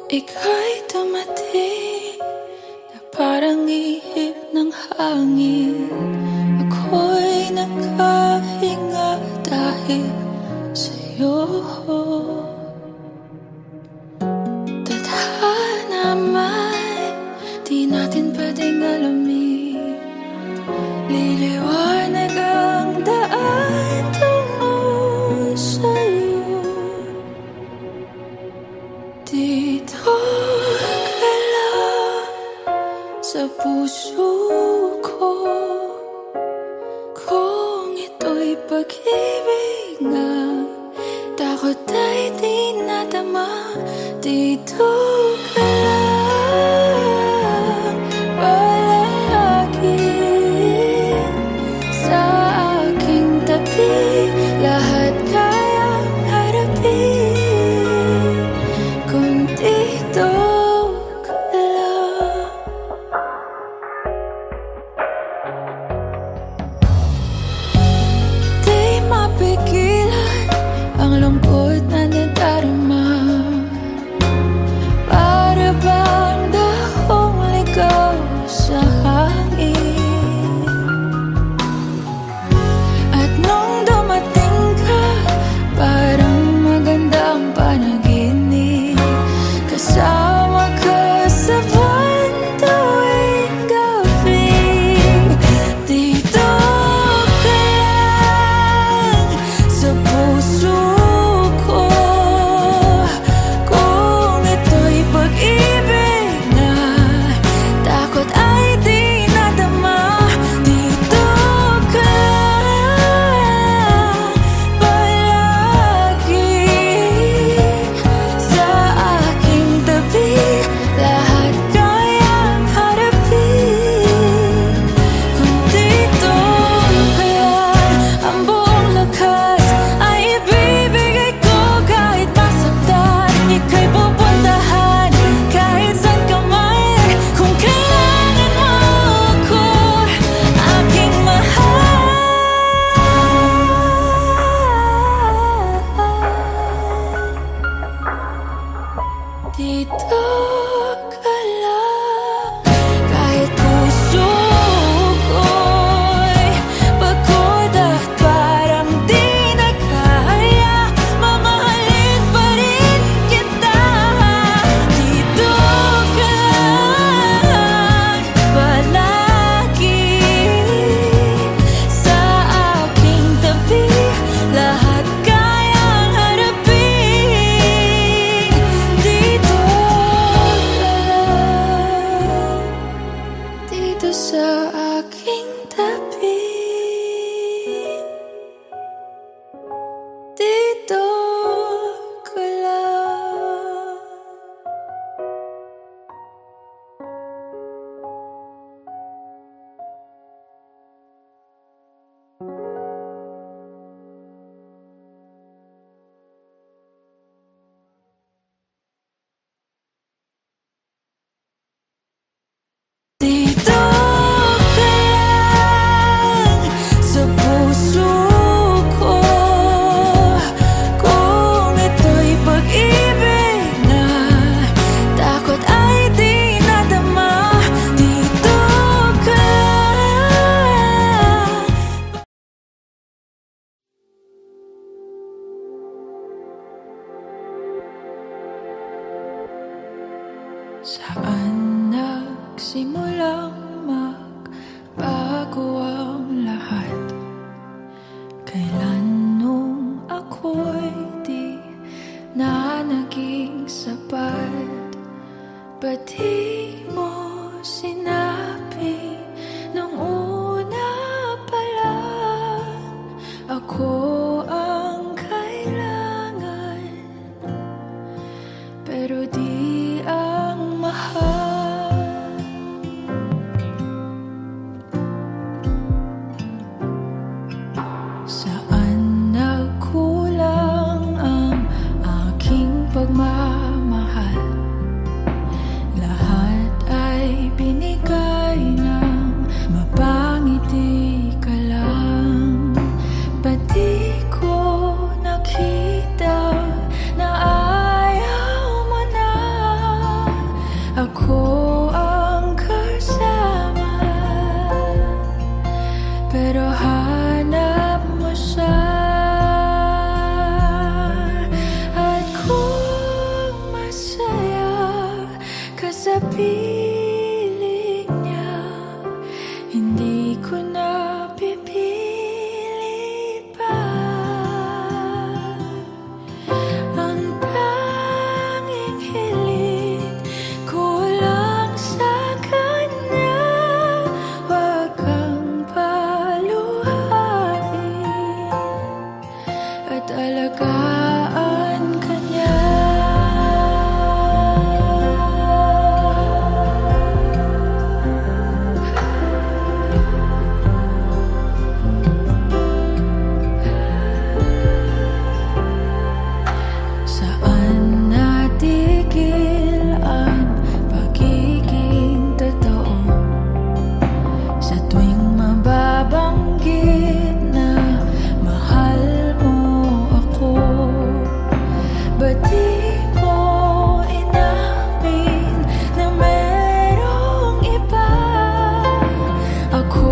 Ika'y dumating na parang ihip ng hangin. Ako'y nakahinga dahil sa'yo. Tadhana man, di natin pwedeng alamin. Liliwanag ang daan tungo sa'yo. Dito ka lang sa puso ko. Kung ito'y pag-ibig nga, takot ay di nadama. Dito ka lang palagi sa aking tabi. Lahat kayang harapin kung dito ka lang. Di mapigilan ang lungkot na nadarama. Para bang dahong ligaw sa hangin. At nung dumating ka, parang magandang panaginip. Kasama ka sa buwan tuwing gabi. Dito ka lang sa puso ko. Kung ito'y pag-ibig na, takot ay di nadama. Dito ka lang palagi sa aking tabi. Lahat kayang harapin kung dito ka lang. Ang buong lakas ay ibibigay ko kahit masaktan. Ika'y pupuntahan kahit saan ka man. Kung kailangan mo ako, aking mahal. Dito ka lang kahit puso ko'y pagod at parang di na kaya. Mamahalin pa rin kita. Dito ka lang palagi sa aking tabi. Lahat kayang harapin. Dito ka lang, dito sa aking tabi. Dito ka lang. Dito ka lang sa puso ko. Kung ito'y pag-ibig na, takot ay di nadama. Dito ka lang. Saan nagsimulang magbago ang lahat? Kailan nung ako'y di na naging sapat? Ba't di mo sinabi nung una pa lang? Ako ang kailangan, pero di ang mahal. Saan nagkulang ang aking pagmamahal? Lahat ay binigay ng mapangiti ka lang. Ba't di ko nakita na ayaw mo na? pagpiling niya, hindi ko na pipilit pa. Ang tanging hiling ko lang sa kanya, wag kang paluhain at alagaan ka niya. Saan natigil ang pagiging totoo? Sa tuwing mababanggit na mahal mo ako, ba't di mo inamin na merong iba? Ako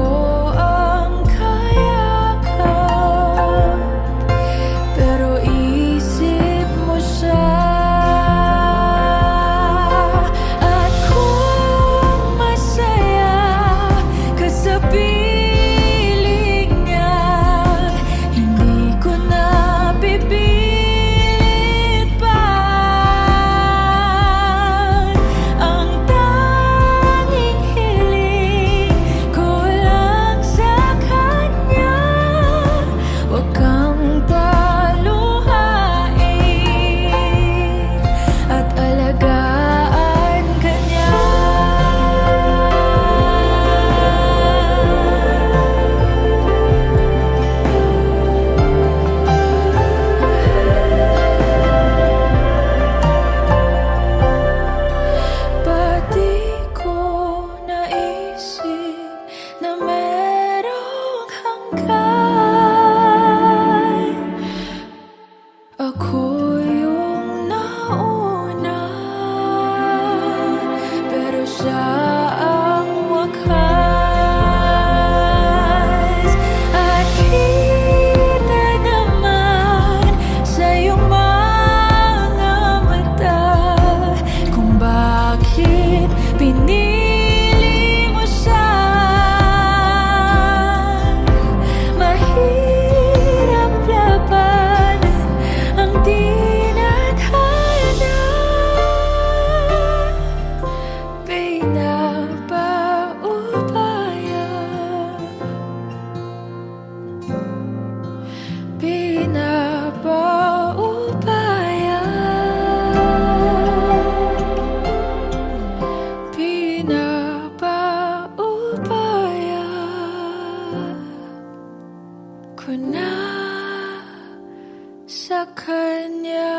ang kayakap, pero isip mo siya. At kung masaya ka sa piling niya, hindi ko na pipilit pa. Ang tanging hiling ko lang sa kanya, wag kang paluhain at alagaan ka niya. Ba't di ko naisip na merong hanggan? Ako yung nauna, pero siya ang wakas. At kita naman sa iyong mga mata kung bakit pinili mo siya. Mahirap labanan ang tinadhana, pinapaubaya, pinapaubaya, pinapaubaya ko na sa kanya.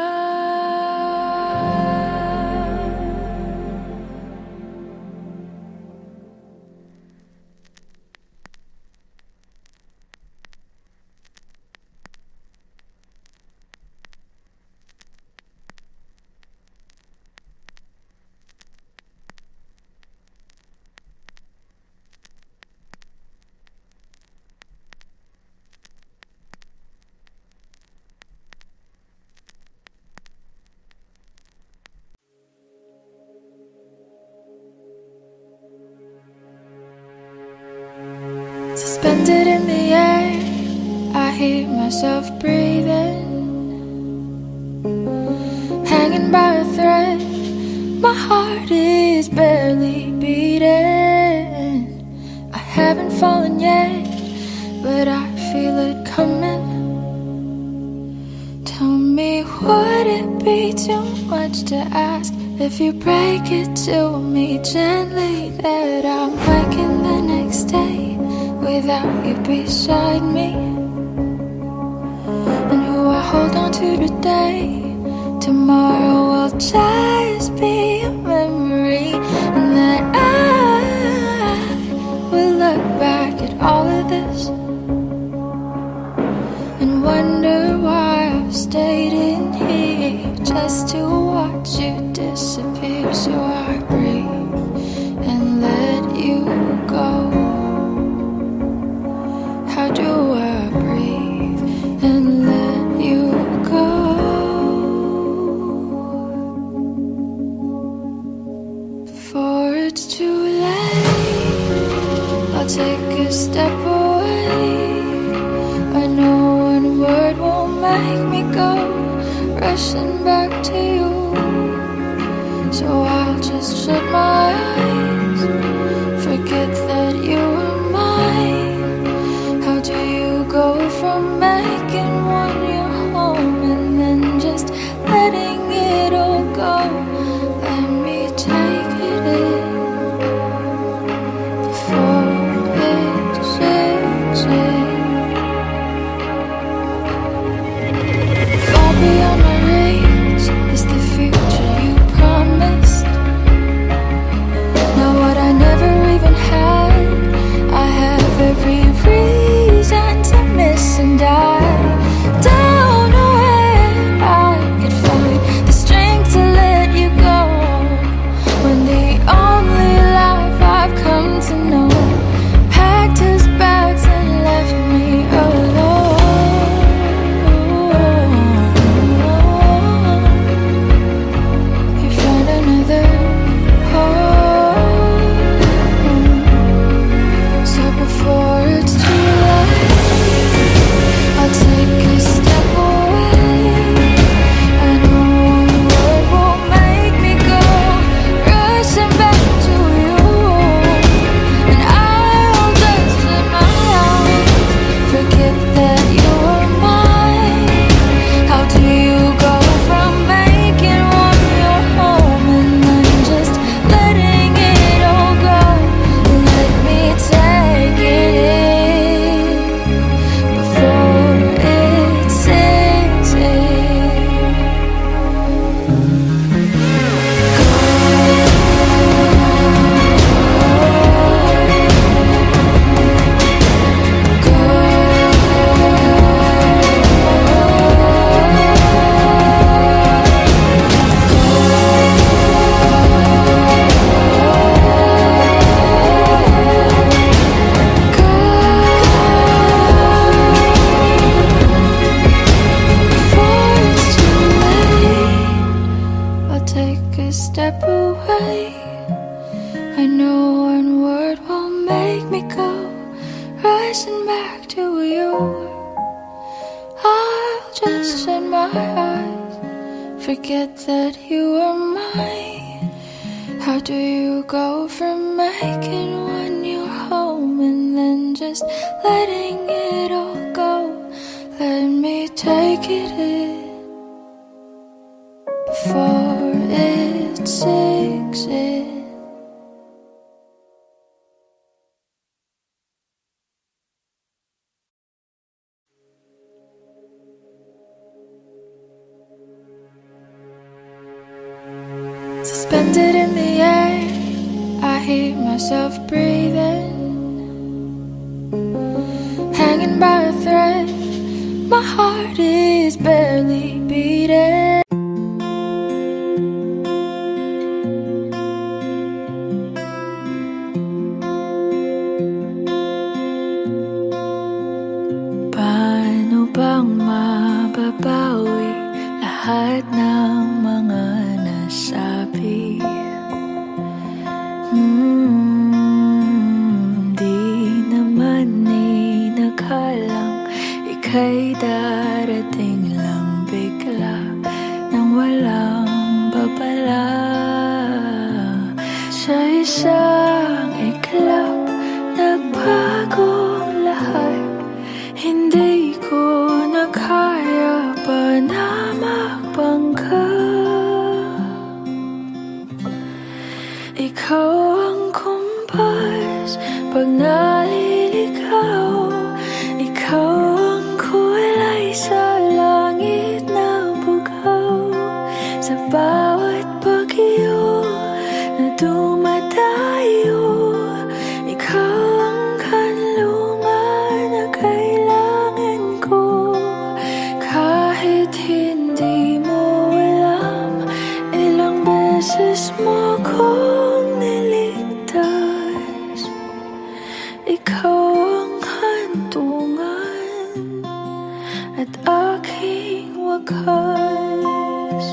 Suspended in the air, I hear myself breathing, hanging by a thread. My heart is barely beating. I haven't fallen yet, but I feel it coming. Tell me, would it be too much to ask if you break it to me gently that I'm waking the next day without you beside me? And who I hold on to today, tomorrow will just be a memory. And that I will look back at all of this and wonder why I've stayed in here just to watch you disappear. So I breathe and let you go. How do I breathe and let you go? For rushing back to you. So I'll just shut my eyes, forget that you were mine. How do you go from making one your home and then just letting it all go? Let me take it in before it sinks in. Far beyond my reach is the future you promised. Now what I never even had, I have every reason to miss, and I don't know where I could find the strength to let you go, when the only life I've come to know packed his bags and left me alone. You found another home. So before it's too late, I'll take a step away. I know one word won't make me go rushing back to you, and I'll just in my eyes forget that you were mine. How do you go from making one your home and then just letting it all go? Let me take it in before it sinks in. Before it's too late, I'll take a step away. I know one word won't make me go rushing back to you. I'll just shut my eyes, forget that you were mine. How do you go from making one your home and then just letting it all go? Let me take it in before it sinks in. Suspended in the air, I hear myself breathing, hanging by a thread. My heart is barely beating. Paano bang mababawi lahat ng mga nasabi? Di naman inakalang ika'y darating lang bigla nang walang babala. Sa isang iglap, nagbagong lahat. Hindi ko na kaya pa na magbangga. Ikaw ang kumpas pag naliligaw. Ikaw ang kulay sa langit na bugaw. Sa bawat bagyo na dumadayo, ikaw ang kanlungan na kailangan ko. Kahit hindi mo alam, ilang beses mo kong niligtas. Ikaw ang hantungan at aking wakas.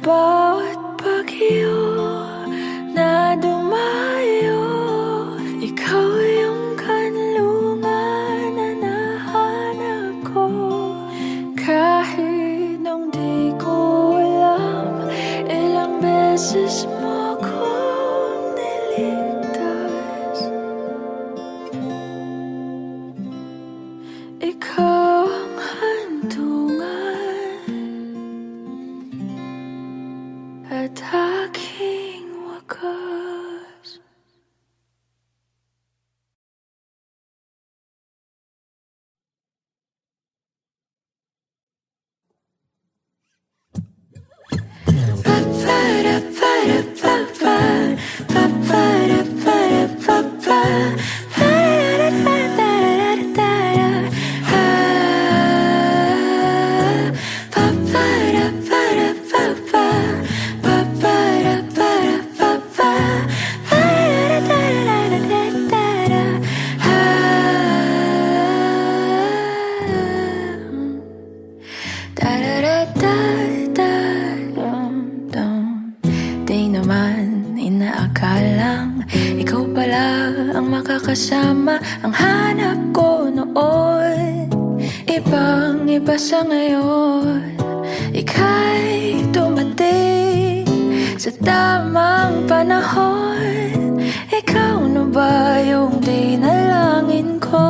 bawat bagyo na dumayo, ikaw yung kanlungan na nahanap ko. Kahit nung di ko alam, ilang beses mo akong niligtas. Ikaw ang handungan at aking wakas. Di naman inaakalang ikaw pala ang makakasama, ang hanap ko noon. Ibang iba sa ngayon, ika'y dumating sa tamang panahon. Ikaw na ba yung dinalangin ko?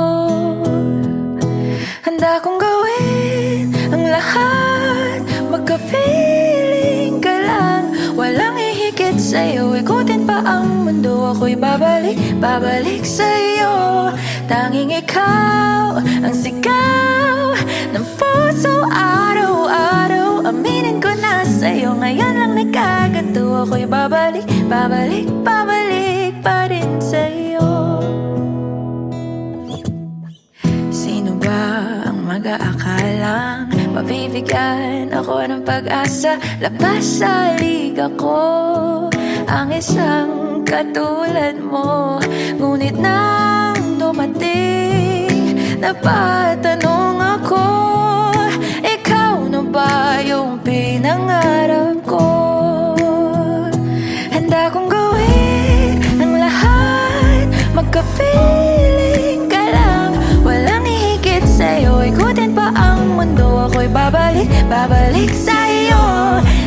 Handa kong gawin ang lahat, magkapiling ka lang. Walang ihigit sa'yo, ikutin pa ang mundo. Ako'y babalik, babalik sa'yo. Tanging ikaw ang sigaw ng puso araw-araw. Aminin ko na sa'yo, ngayon lang nagkaganto. Ako'y babalik, babalik, babalik pa rin sa'yo. Sino ba ang mag-aakalang mabibigyan ako ng pag-asa? Labas sa liga ko ang isang katulad mo. Ngunit nang dumating, napatanong ako, ikaw na ba yung pinangarap ko? Handa kong gawin ang lahat, magkapiling ka lang. Walang ihigit sa'yo, ikutin pa ang mundo. Ako'y babalik, babalik sa'yo.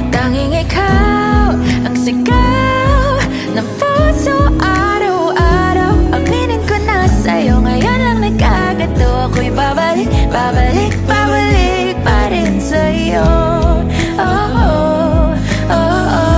Tanging ikaw ang sigaw ng puso araw-araw. Aminin ko na sa'yo, ngayon lang nagkaganto. Ako'y babalik, babalik, babalik pa rin sa'yo. Oh, oh, oh, oh.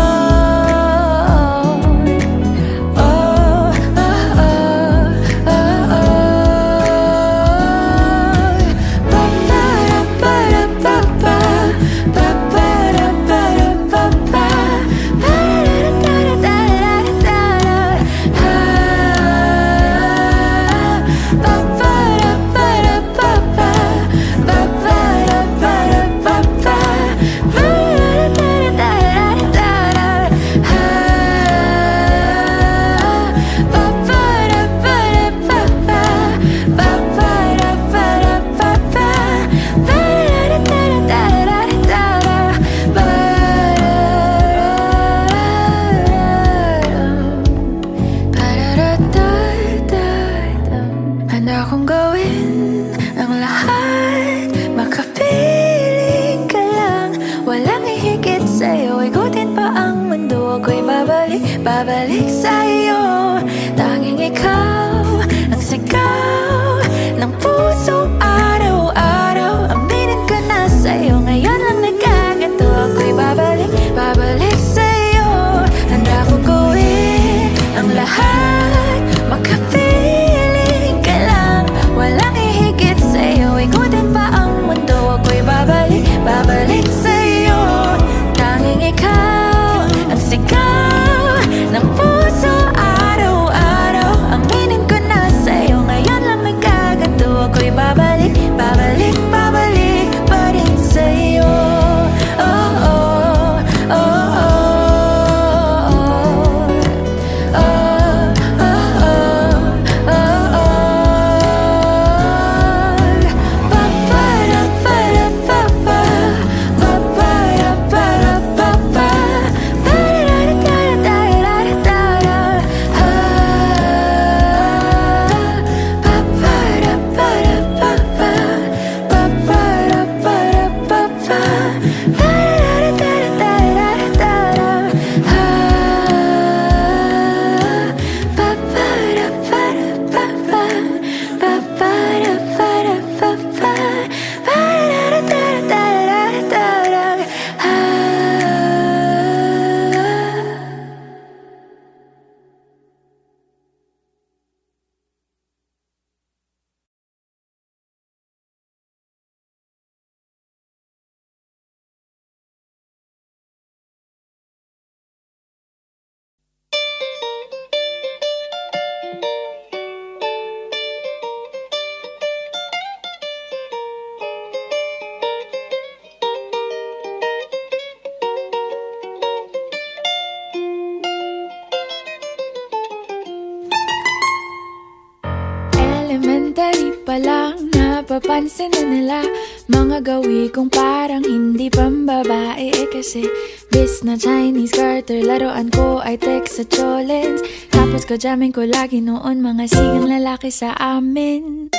napapansin na nila mga gawi kong parang hindi pambabae. Kasi bis na Chinese Carter, laruan ko ay text sa cholens. Tapos kajamin ko lagi noon mga sigang lalaki sa amin.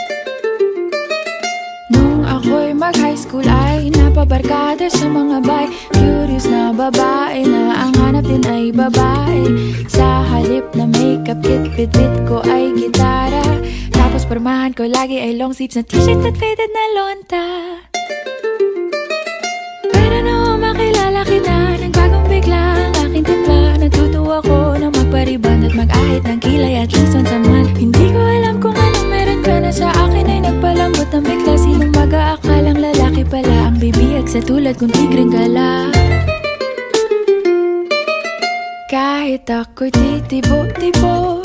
Nung ako'y mag-high school ay napabarkada sa mga bay. Curious na babae na ang hanap din ay babae. Sa halip na makeup kit, bit-bit ko ay gitara. Tapos pormahan ko lagi ay long sleeves na t-shirt at faded na lonta. Pero nung makilala kita, nagbagong bigla ang aking timpla. Natutuwa ko na magpariban at mag-ahit ng kilay at least once a month. Hindi ko alam kung anong meron ka na sa akin ay nagpalambot ng bigla. Sinong mag-aakalang lalaki pala ang bibiyag sa tulad kong tigreng gala. Kahit ako'y titibok-tibok,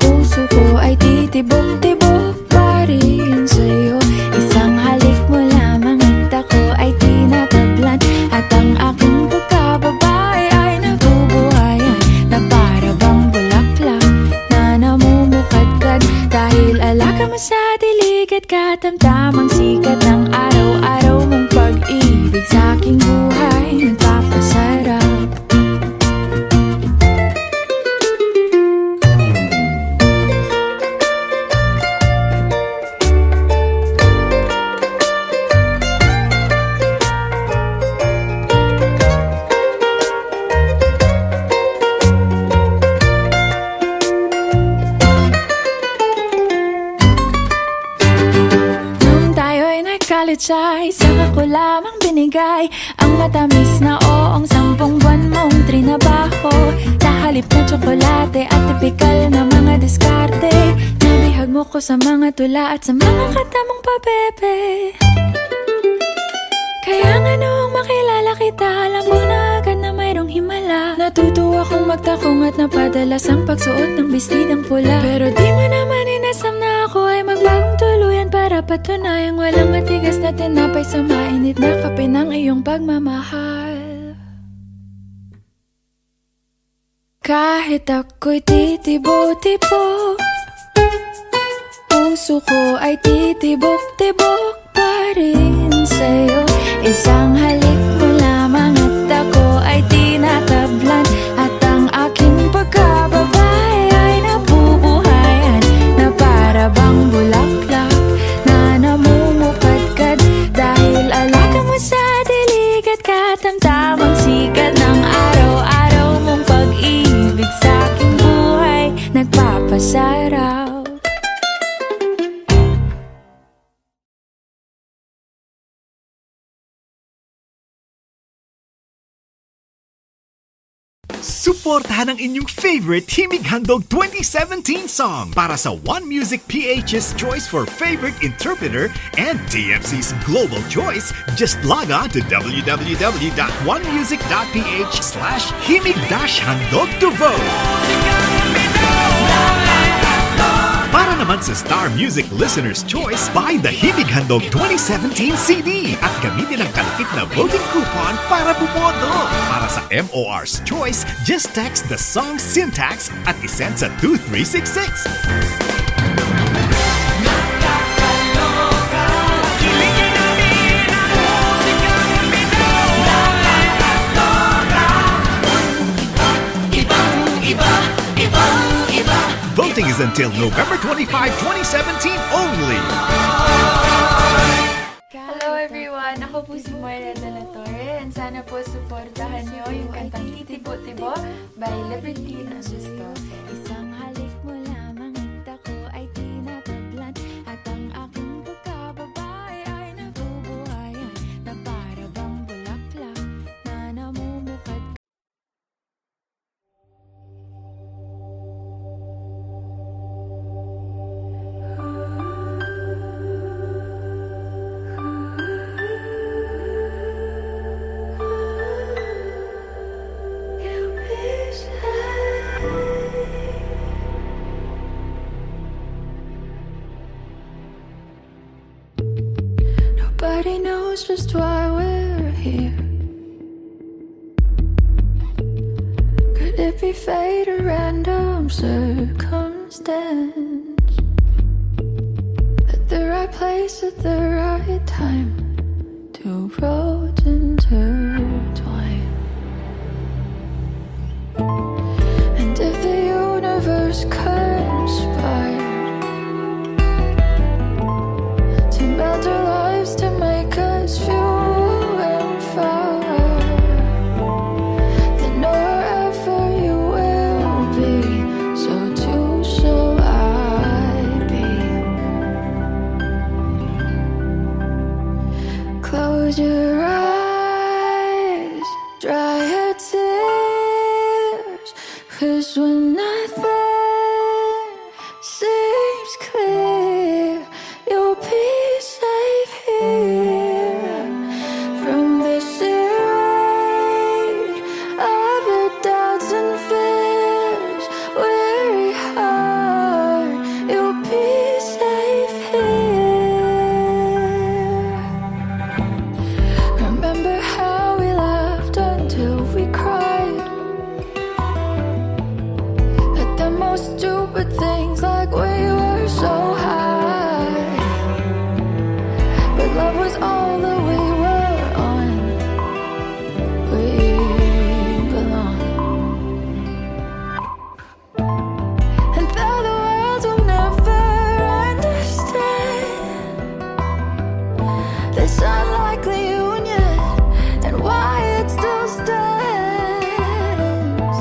puso ko ay titibok-tibok pa rin sa'yo. Isang halik mo lamang at ako ay tinatablan. At ang aking pagkababae ay nabubuhayan na para bang bulaklak na namumukadkad. Dahil alaka mo sa dilig at katamtamang sikat ng araw-araw mong pag-ibig sa aking buhay nagpapasarap. Ay saka ko lamang binigay ang matamis na oong 10 buwan mong trinabaho. Sa halip na tsokolate at tipikal na mga diskarte, nabihag mo ko sa mga tula at sa mga katamong pabebe. Kaya nga noong makilala kita, alam ko na agad na mayroong himala. Natutuwa kong magtakong at napadalas ang pagsuot ng bestidang pula. Pero di mo naman inasam na ako ay magbagong tuluyan para patunayang walang matigas na tinapay sa mainit na kape ng iyong pagmamahal. Kahit ako'y titibo-tibo, puso ko ay titibok-tibok pa rin sa'yo. Isang halik mo lamang at ako ay tinatablan. At ang aking pagkababae ay nabubuhayan na para bang bulaklak na namumukadkad. Dahil alaga mo sa dilig at katamtamang sikat ng araw-araw mong pag-ibig sa aking buhay nagpapasarap. Suportahan ang inyong favorite Himig Handog 2017 song para sa One Music PH's choice for favorite interpreter and TFC's global choice. Just log on to www.onemusic.ph/himig-handog to vote. Para naman sa Star Music Listener's Choice, buy the Himig Handog 2017 CD at gamitin ang kalakip na voting coupon para bumoto. Para sa MOR's Choice, just text the song syntax at isend sa 2366. Voting is until November 25, 2017 only. Hello everyone! Ako po si Moira de la Torre and sana po supportahan nyo yung kantang Titibo-Tibo by Liberty Nasusto. Isang halik mo lamang at ako ay tinatablan. At ang aking pagkababae ay nabubuhayan na para bang bulaklak na namumukad. Nobody knows just why we're here. Could it be fate or random circumstance? But the right place at the right time. Two roads intertwine. And if the universe conspired to melt our lives to make us few and far, then wherever you will be, so too shall I be. Close your eyes, dry your tears, 'cause when nothing seems clear, you'll be safe here. From the seed of your doubts and fears, weary heart, you'll be safe here. Remember how we laughed until we cried at the most stupid things, like we were so high, but love was all that we were on. We belong. And though the world will never understand this unlikely union and why it still stands,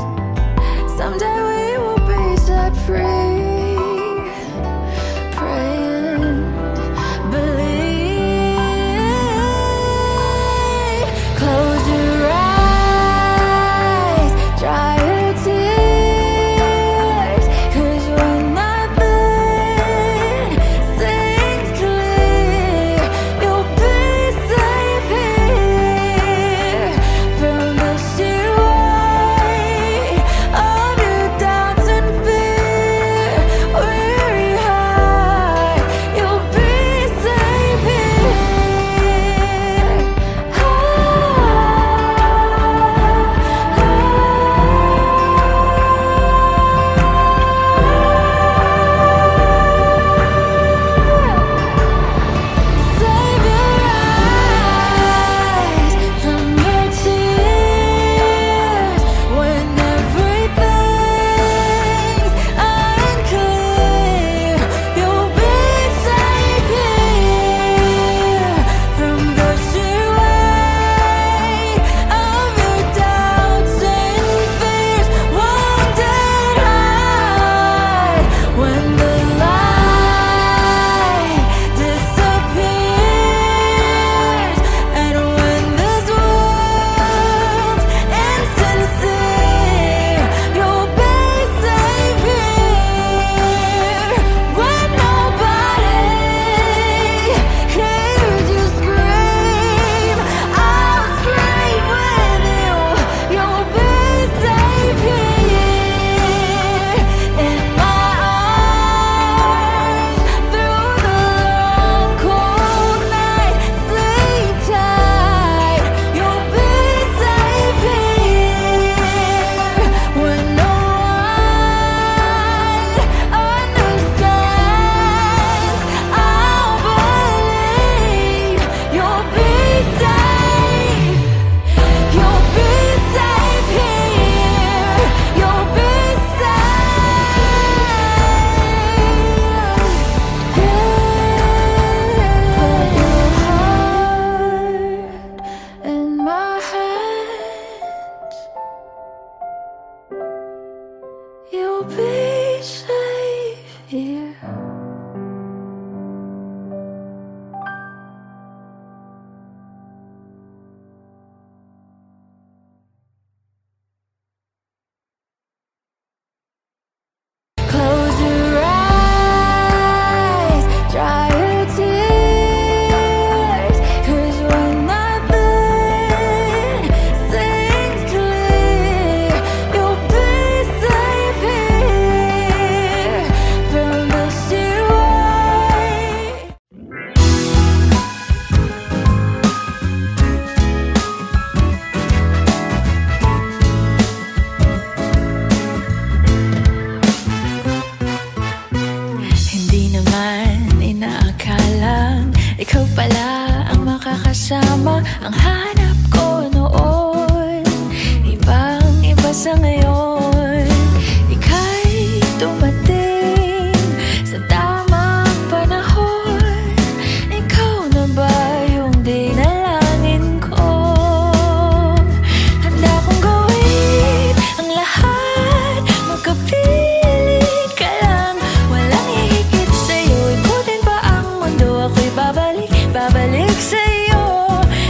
someday we will be set free. Pray and believe. Close your eyes, dry your tears, 'cause when nothing seems clear, you'll be safe here. makakasama ang hanap ko noon. Ibang-iba sa ngayon, ika'y dumating sa tamang panahon. Ikaw na ba yung dinalangin ko? Handa kong gawin ang lahat, magkapiling ka lang, walang hihigit sa'yo. Ikutin pa ang mundo, ako'y babalik sa'yo.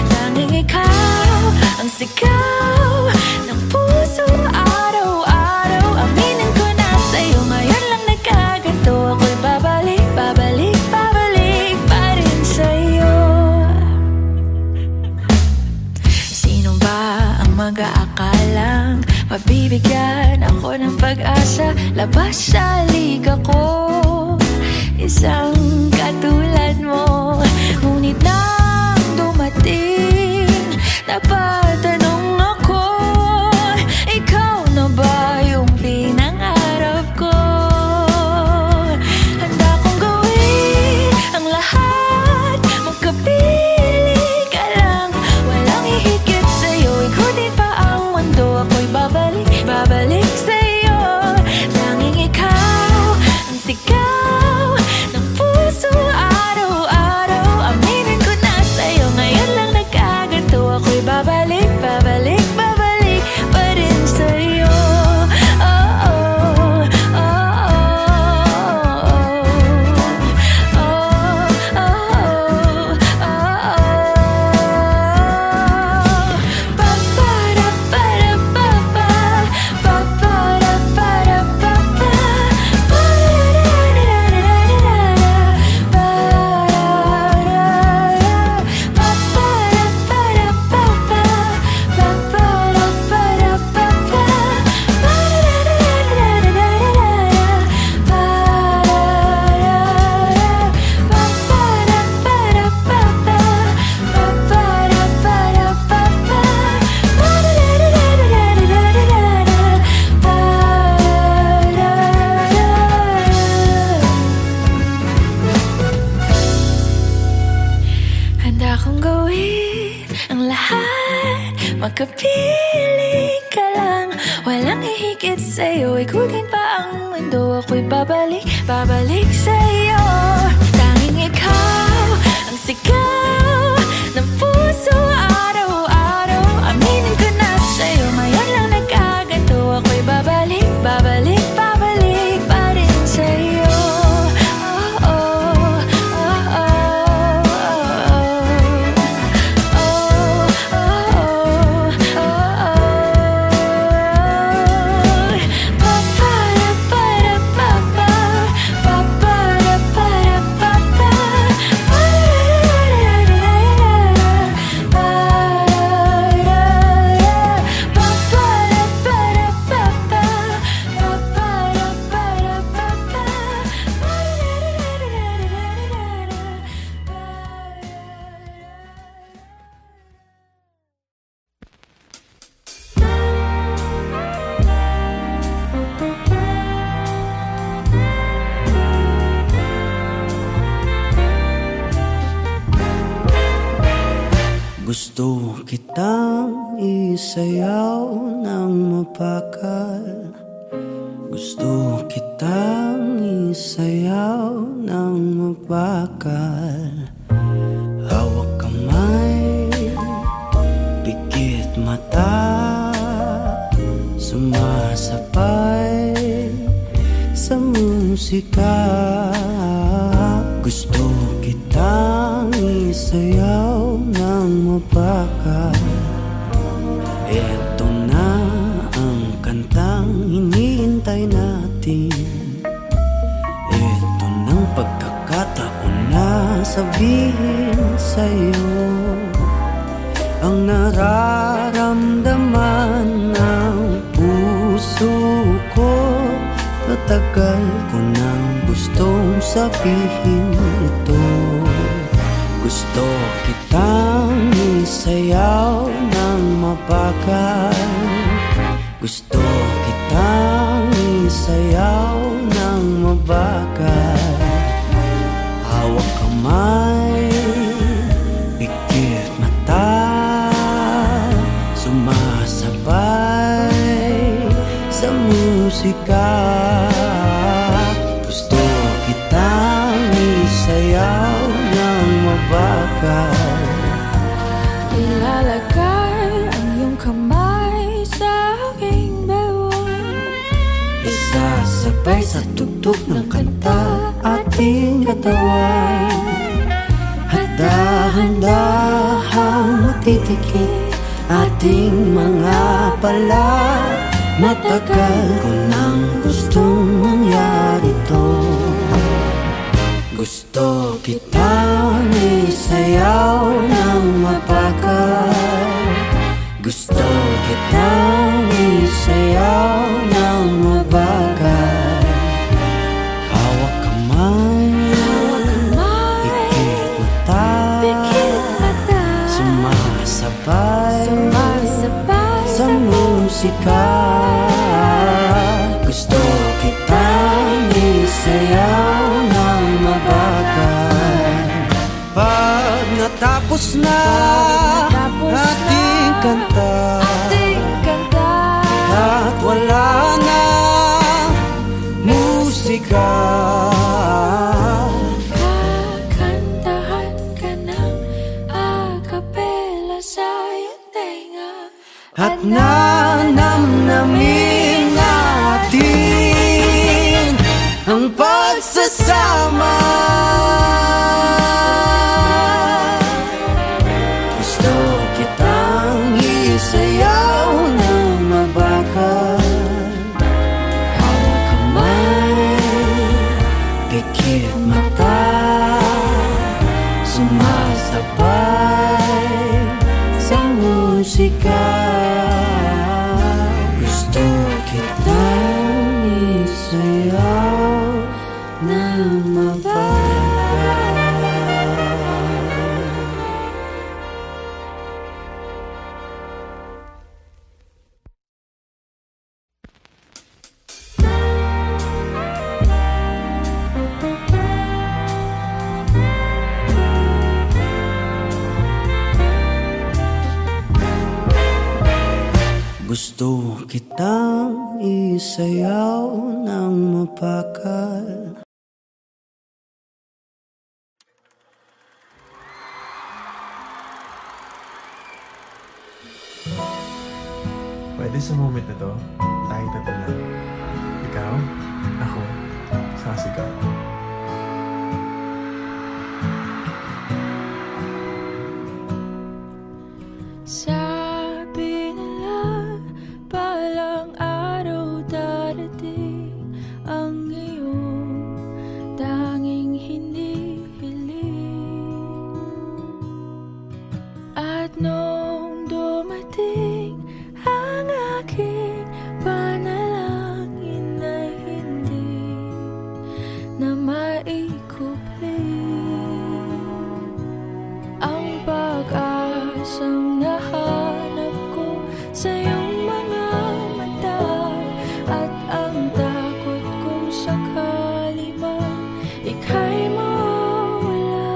Tanging ikaw ang sigaw ng puso araw-araw. Aminin ko na sa'yo, ngayon lang nagkaganto. Ako'y babalik pa rin sa'yo. Sino ba ang mag-aakalang mabibigyan ako ng pag-asa? Labas sa liga ko, isang katulad mo. Ngunit nang dumating, napatanong ako, ikaw na ba yung pinangarap ko? Handa kong gawin ang lahat, magkapiling ka lang, walang hihigit sa'yo. Ikutin pa ang mundo, ako'y babalik sa'yo. Tanging ikaw ang sigaw ng puso araw-araw. Aminin ko na sa'yo, ngayon lang nagkaganto. Ako'y babalik pa rin sa'yo. Oh, oh, oh, oh, oh, oh, handa kong gawin ang lahat, magkapiling ka lang, walang hihigit sa'yo. Ikutin pa ang mundo, ako'y babalik sa'yo. Tanging ikaw ang sigaw ng puso araw-araw. Aminin ko na sa'yo, ngayon lang nagkaganto. Ako'y babalik pa rin sa'yo. Oh, oh, oh, oh, Gusto kitang isayaw ng mapakal. Gusto kitang isayaw ng mapakal. Hawak kamay, pikit mata, sumasabay sa musika. Gusto kitang isayaw ng mapakal. Eto na ang kantang hinihintay natin. Eto ng pagkakataon na sabihin sa'yo ang nararamdaman ng puso ko. Matagal ko nang gustong sabihin ito. Gusto kitang isayaw ng mabagal. Gusto kitang isayaw ng mabagal. Hawak kamay, pikit musika. Gusto kitang isayaw ng mabagal. Ilalagay ang iyong kamay sa aking bewang. Isasabay sa tugtog ng kanta ating katawan. At dahan-dahang matitikit ating mga pala. Matagal ko nang gustong mangyari to. Gusto kitang isayaw ng mabagal. Gusto kitang isayaw ng mabagal. Hawak kamay, Pikit mata, sumasabay sa musika. Gusto kitang isayaw ng mabagal. Pag natapos na ating kanta, at wala na musika, kakantahan ka ng akapela sa iyong tenga. at nanamnamin natin ang pagsasama. Gusto kitang isayaw ng mabagal. Hawak kamay, pikit mata, sumasabay sa musika. Gusto kitang isayaw ng mabagal. Gusto kitang isayaw ng mabagal. Pwede sa moment na to, tayo tatlo. Ikaw, ako, sasigaw. Sabi nila, balang araw darating ang iyong tanging hinihiling. At nung dumating ang aking panalangin na hindi na maikupli, ang pag-asang nahanap ko sa iyong mga mata, at ang takot kung sakali man ika'y mawala.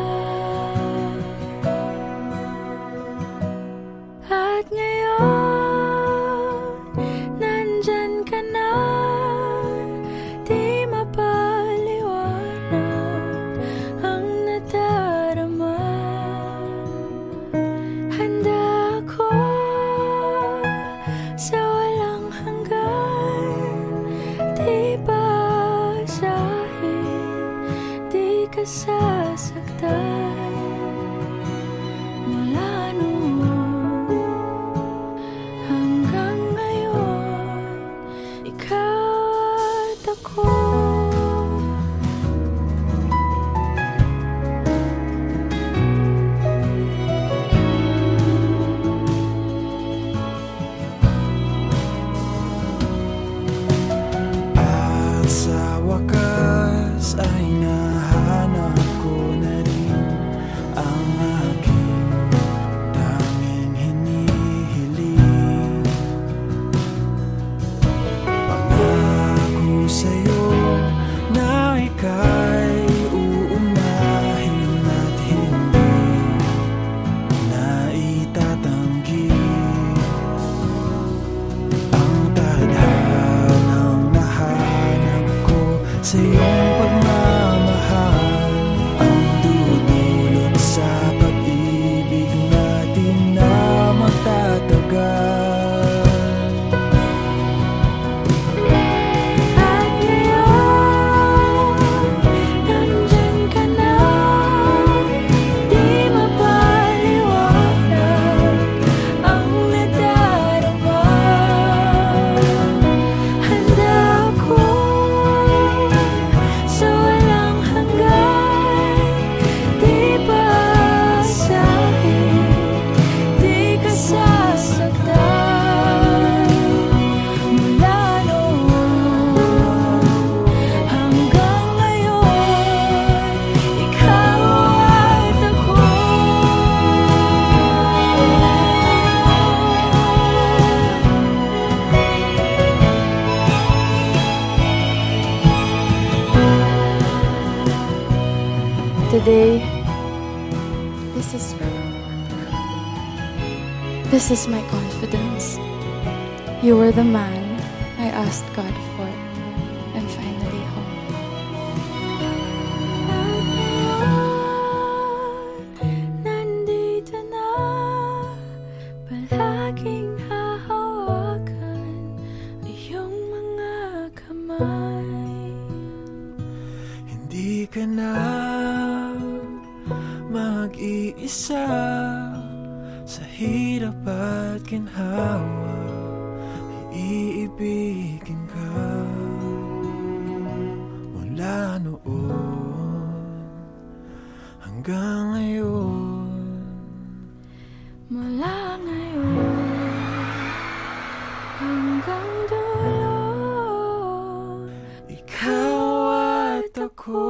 Today, this is my confidence. You were the man I asked God for. I'm finally home. Nandito na, palaging hahawakan iyong mga kamay. Hindi ka na mag-iisa sa hirap at ginhawa. Iibigin ka mula noon hanggang ngayon. Mula ngayon hanggang dulo, ikaw at ako.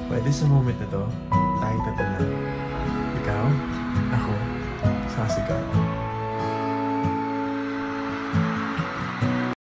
Pwede sa moment na to, tayo tatlo lang. Ikaw, ako, saka si God.